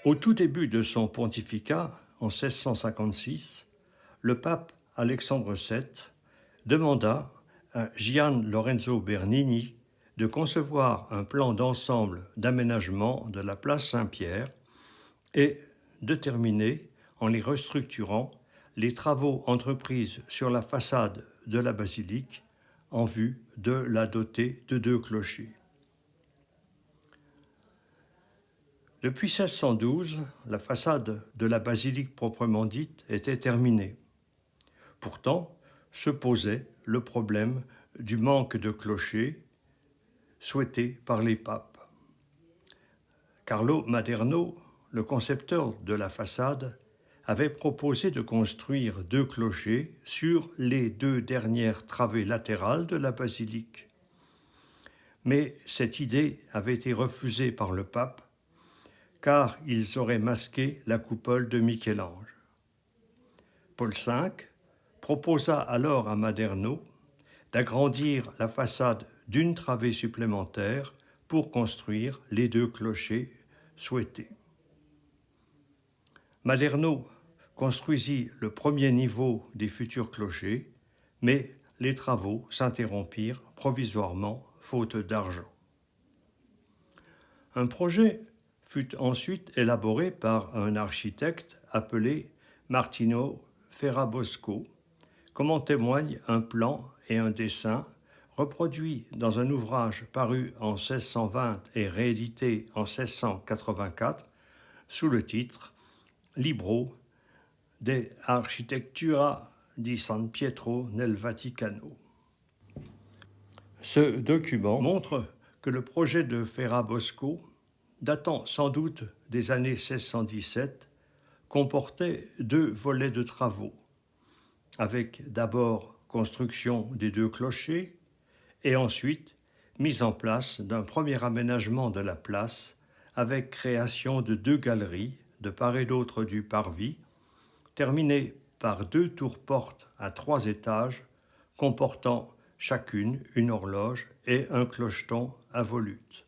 Au tout début de son pontificat, en 1656, le pape Alexandre VII demanda à Gian Lorenzo Bernini de concevoir un plan d'ensemble d'aménagement de la place Saint-Pierre et de terminer, en les restructurant, les travaux entrepris sur la façade de la basilique en vue de la doter de 2 clochers. Depuis 1612, la façade de la basilique proprement dite était terminée. Pourtant, se posait le problème du manque de clochers souhaité par les papes. Carlo Maderno, le concepteur de la façade, avait proposé de construire 2 clochers sur les 2 dernières travées latérales de la basilique. Mais cette idée avait été refusée par le pape, car ils auraient masqué la coupole de Michel-Ange. Paul V proposa alors à Maderno d'agrandir la façade d'une travée supplémentaire pour construire les 2 clochers souhaités. Maderno construisit le premier niveau des futurs clochers, mais les travaux s'interrompirent provisoirement faute d'argent. Un projet fut ensuite élaboré par un architecte appelé Martino Ferrabosco, comme en témoignent un plan et un dessin reproduits dans un ouvrage paru en 1620 et réédité en 1684 sous le titre Libro de Architectura di San Pietro nel Vaticano. Ce document montre que le projet de Ferrabosco, datant sans doute des années 1617, comportait 2 volets de travaux, avec d'abord construction des 2 clochers et ensuite mise en place d'un premier aménagement de la place avec création de 2 galeries de part et d'autre du parvis, terminées par 2 tours-portes à 3 étages comportant chacune une horloge et un clocheton à volute.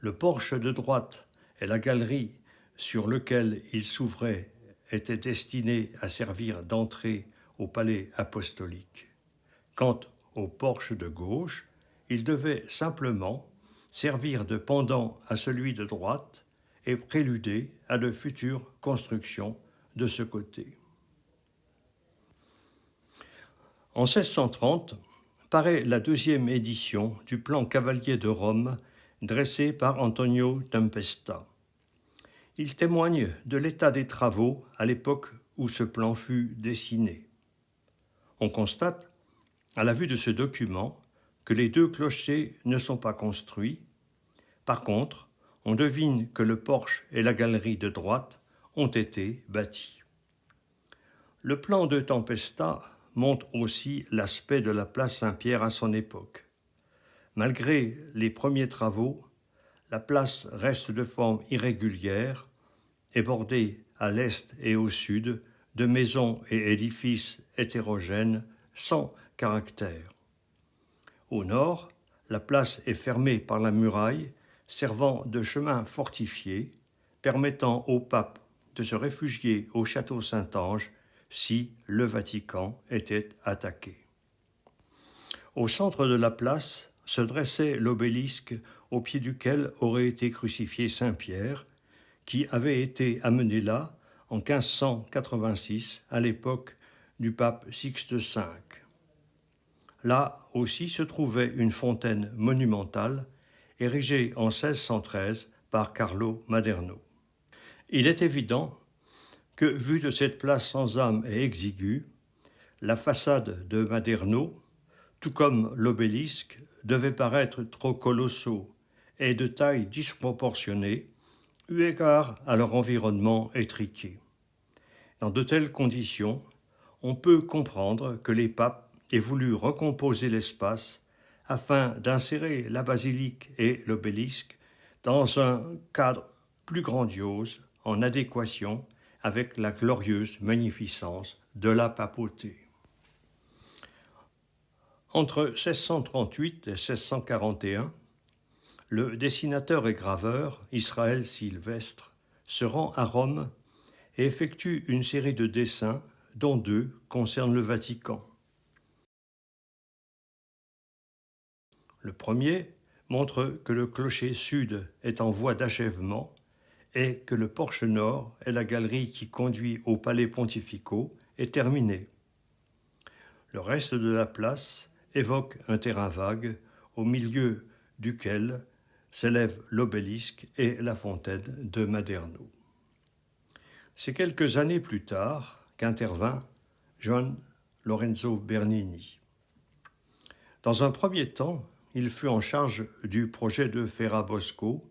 Le porche de droite et la galerie sur lequel il s'ouvrait étaient destinés à servir d'entrée au palais apostolique. Quant au porche de gauche, il devait simplement servir de pendant à celui de droite et préluder à de futures constructions de ce côté. En 1630, paraît la 2e édition du plan cavalier de Rome dressé par Antonio Tempesta. Il témoigne de l'état des travaux à l'époque où ce plan fut dessiné. On constate, à la vue de ce document, que les 2 clochers ne sont pas construits. Par contre, on devine que le porche et la galerie de droite ont été bâtis. Le plan de Tempesta montre aussi l'aspect de la place Saint-Pierre à son époque. Malgré les premiers travaux, la place reste de forme irrégulière et bordée à l'est et au sud de maisons et édifices hétérogènes sans caractère. Au nord, la place est fermée par la muraille servant de chemin fortifié, permettant au pape de se réfugier au château Saint-Ange si le Vatican était attaqué. Au centre de la place se dressait l'obélisque au pied duquel aurait été crucifié Saint-Pierre, qui avait été amené là en 1586 à l'époque du pape Sixte V. Là aussi se trouvait une fontaine monumentale érigée en 1613 par Carlo Maderno. Il est évident que, vue de cette place sans âme et exiguë, la façade de Maderno, tout comme l'obélisque, devait paraître trop colossaux et de taille disproportionnée, eu égard à leur environnement étriqué. Dans de telles conditions, on peut comprendre que les papes aient voulu recomposer l'espace afin d'insérer la basilique et l'obélisque dans un cadre plus grandiose, en adéquation avec la glorieuse magnificence de la papauté. Entre 1638 et 1641, le dessinateur et graveur Israël Sylvestre se rend à Rome et effectue une série de dessins, dont 2 concernent le Vatican. Le premier montre que le clocher sud est en voie d'achèvement et que le porche nord et la galerie qui conduit aux palais pontificaux est terminée. Le reste de la place évoque un terrain vague au milieu duquel s'élèvent l'obélisque et la fontaine de Maderno. C'est quelques années plus tard qu'intervint Gian Lorenzo Bernini. Dans un premier temps, il fut en charge du projet de Ferrabosco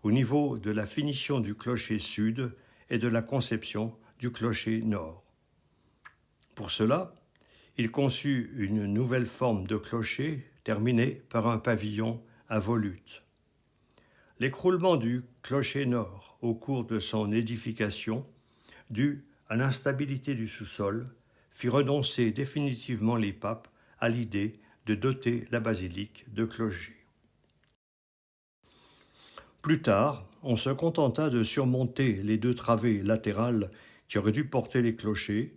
au niveau de la finition du clocher sud et de la conception du clocher nord. Pour cela, il conçut une nouvelle forme de clocher terminée par un pavillon à volute. L'écroulement du clocher nord au cours de son édification, dû à l'instabilité du sous-sol, fit renoncer définitivement les papes à l'idée de doter la basilique de clocher. Plus tard, on se contenta de surmonter les 2 travées latérales qui auraient dû porter les clochers,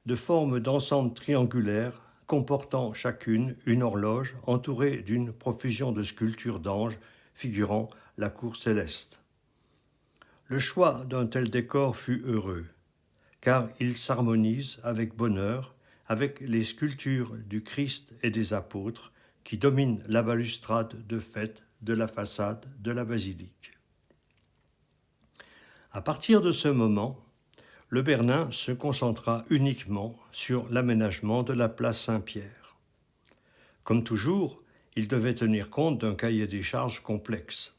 de forme d'ensemble triangulaire comportant chacune une horloge entourée d'une profusion de sculptures d'anges figurant la cour céleste. Le choix d'un tel décor fut heureux, car il s'harmonise avec bonheur avec les sculptures du Christ et des apôtres qui dominent la balustrade de fait de la façade de la basilique. À partir de ce moment, le Bernin se concentra uniquement sur l'aménagement de la place Saint-Pierre. Comme toujours, il devait tenir compte d'un cahier des charges complexe.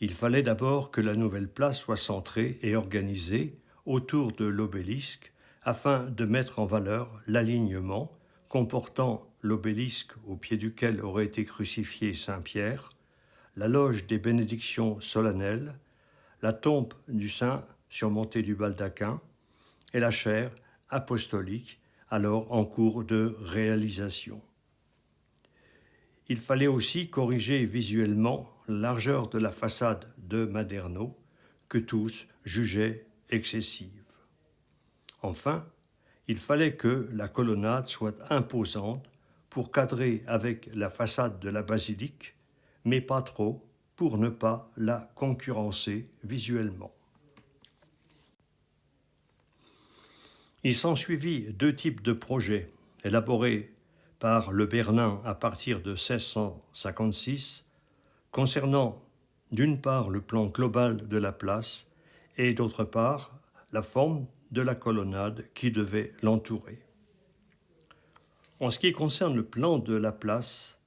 Il fallait d'abord que la nouvelle place soit centrée et organisée autour de l'obélisque afin de mettre en valeur l'alignement comportant l'obélisque au pied duquel aurait été crucifié Saint-Pierre, la loge des bénédictions solennelles, la tombe du saint surmontée du baldaquin et la chaire apostolique alors en cours de réalisation. Il fallait aussi corriger visuellement la largeur de la façade de Maderno que tous jugeaient excessive. Enfin, il fallait que la colonnade soit imposante pour cadrer avec la façade de la basilique, mais pas trop pour ne pas la concurrencer visuellement. Il s'ensuivit 2 types de projets élaborés par le Bernin à partir de 1656, concernant d'une part le plan global de la place et d'autre part la forme de la colonnade qui devait l'entourer. En ce qui concerne le plan de la place,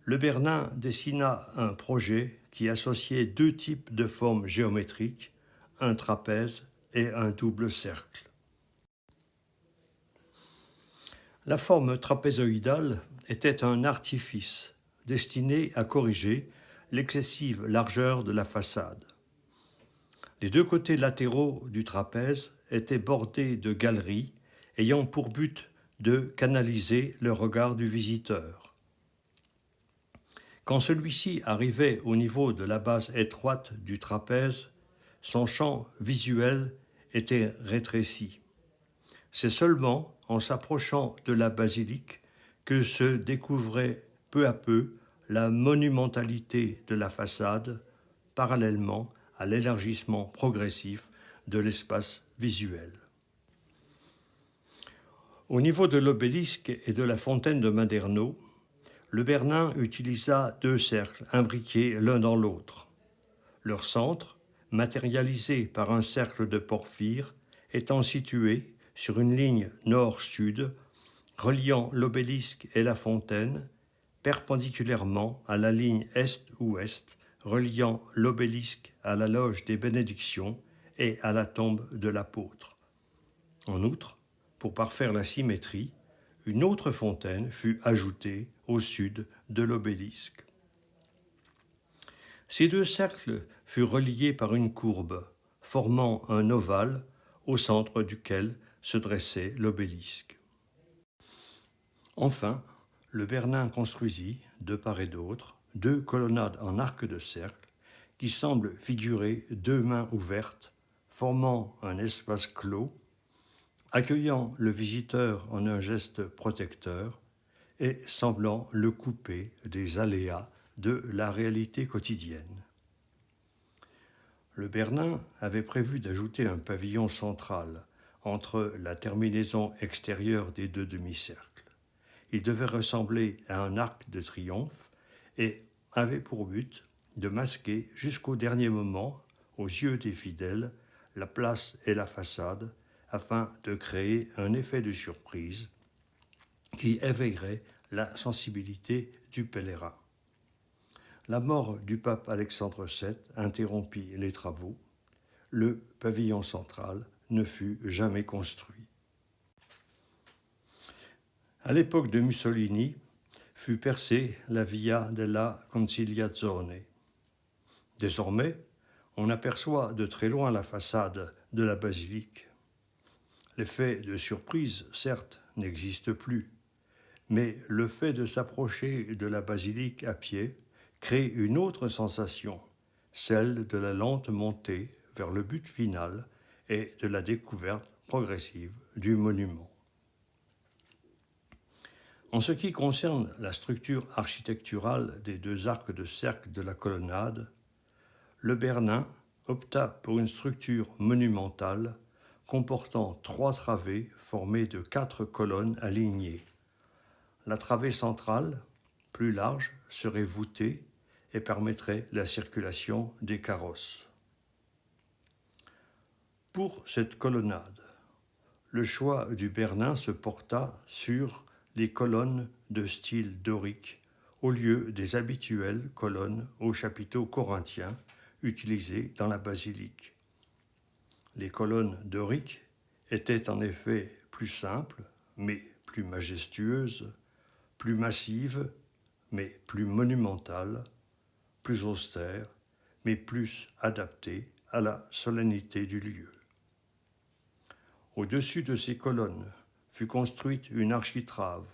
le Bernin dessina un projet qui associait 2 types de formes géométriques, un trapèze et un double cercle. La forme trapézoïdale était un artifice destiné à corriger l'excessive largeur de la façade. Les 2 côtés latéraux du trapèze étaient bordés de galeries ayant pour but de canaliser le regard du visiteur. Quand celui-ci arrivait au niveau de la base étroite du trapèze, son champ visuel était rétréci. C'est seulement en s'approchant de la basilique que se découvrait peu à peu la monumentalité de la façade, parallèlement à l'élargissement progressif de l'espace visuel. Au niveau de l'obélisque et de la fontaine de Maderno, le Bernin utilisa 2 cercles imbriqués l'un dans l'autre. Leur centre, matérialisé par un cercle de porphyre, étant situé sur une ligne nord-sud, reliant l'obélisque et la fontaine, perpendiculairement à la ligne est-ouest, reliant l'obélisque à la loge des bénédictions et à la tombe de l'apôtre. En outre, pour parfaire la symétrie, une autre fontaine fut ajoutée au sud de l'obélisque. Ces 2 cercles furent reliés par une courbe, formant un ovale au centre duquel se dressait l'obélisque. Enfin, le Bernin construisit, de part et d'autre, 2 colonnades en arc de cercle qui semblent figurer 2 mains ouvertes, formant un espace clos, accueillant le visiteur en un geste protecteur et semblant le couper des aléas de la réalité quotidienne. Le Bernin avait prévu d'ajouter un pavillon central entre la terminaison extérieure des 2 demi-cercles. Il devait ressembler à un arc de triomphe et avait pour but de masquer jusqu'au dernier moment, aux yeux des fidèles, la place et la façade, afin de créer un effet de surprise qui éveillerait la sensibilité du pèlerin. La mort du pape Alexandre VII interrompit les travaux. Le pavillon central ne fut jamais construit. À l'époque de Mussolini, fut percée la Via della Conciliazione. Désormais, on aperçoit de très loin la façade de la basilique. L'effet de surprise, certes, n'existe plus, mais le fait de s'approcher de la basilique à pied crée une autre sensation, celle de la lente montée vers le but final et de la découverte progressive du monument. En ce qui concerne la structure architecturale des 2 arcs de cercle de la colonnade, le Bernin opta pour une structure monumentale comportant 3 travées formées de 4 colonnes alignées. La travée centrale, plus large, serait voûtée et permettrait la circulation des carrosses. Pour cette colonnade, le choix du Bernin se porta sur les colonnes de style dorique au lieu des habituelles colonnes aux chapiteaux corinthiens utilisées dans la basilique. Les colonnes doriques étaient en effet plus simples, mais plus majestueuses, plus massives, mais plus monumentales, plus austères, mais plus adaptées à la solennité du lieu. Au-dessus de ces colonnes fut construite une architrave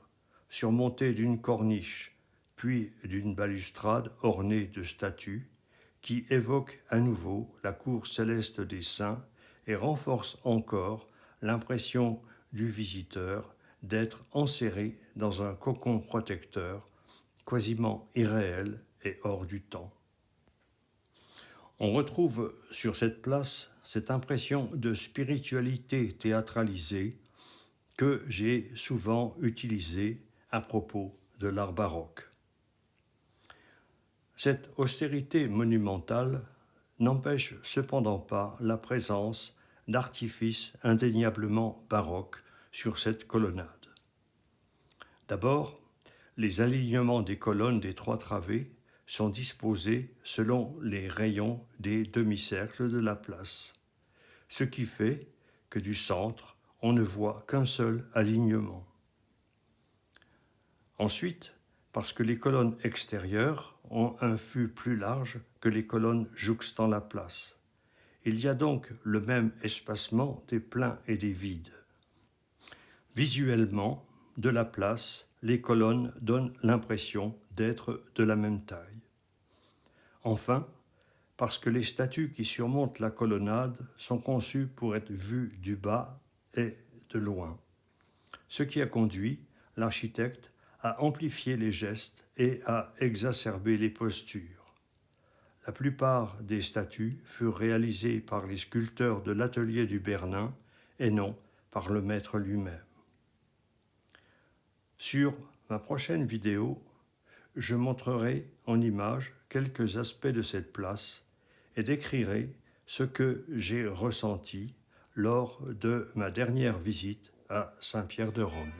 surmontée d'une corniche, puis d'une balustrade ornée de statues qui évoque à nouveau la cour céleste des saints et renforce encore l'impression du visiteur d'être enserré dans un cocon protecteur quasiment irréel et hors du temps. On retrouve sur cette place cette impression de spiritualité théâtralisée que j'ai souvent utilisée à propos de l'art baroque. Cette austérité monumentale n'empêche cependant pas la présence d'artifices indéniablement baroques sur cette colonnade. D'abord, les alignements des colonnes des 3 travées sont disposés selon les rayons des demi-cercles de la place, ce qui fait que du centre, on ne voit qu'un seul alignement. Ensuite, parce que les colonnes extérieures ont un fût plus large que les colonnes jouxtant la place. Il y a donc le même espacement des pleins et des vides. Visuellement, de la place, les colonnes donnent l'impression d'être de la même taille. Enfin, parce que les statues qui surmontent la colonnade sont conçues pour être vues du bas et de loin, ce qui a conduit l'architecte à amplifier les gestes et à exacerber les postures. La plupart des statues furent réalisées par les sculpteurs de l'atelier du Bernin et non par le maître lui-même. Sur ma prochaine vidéo, je montrerai en images quelques aspects de cette place et décrirai ce que j'ai ressenti lors de ma dernière visite à Saint-Pierre de Rome.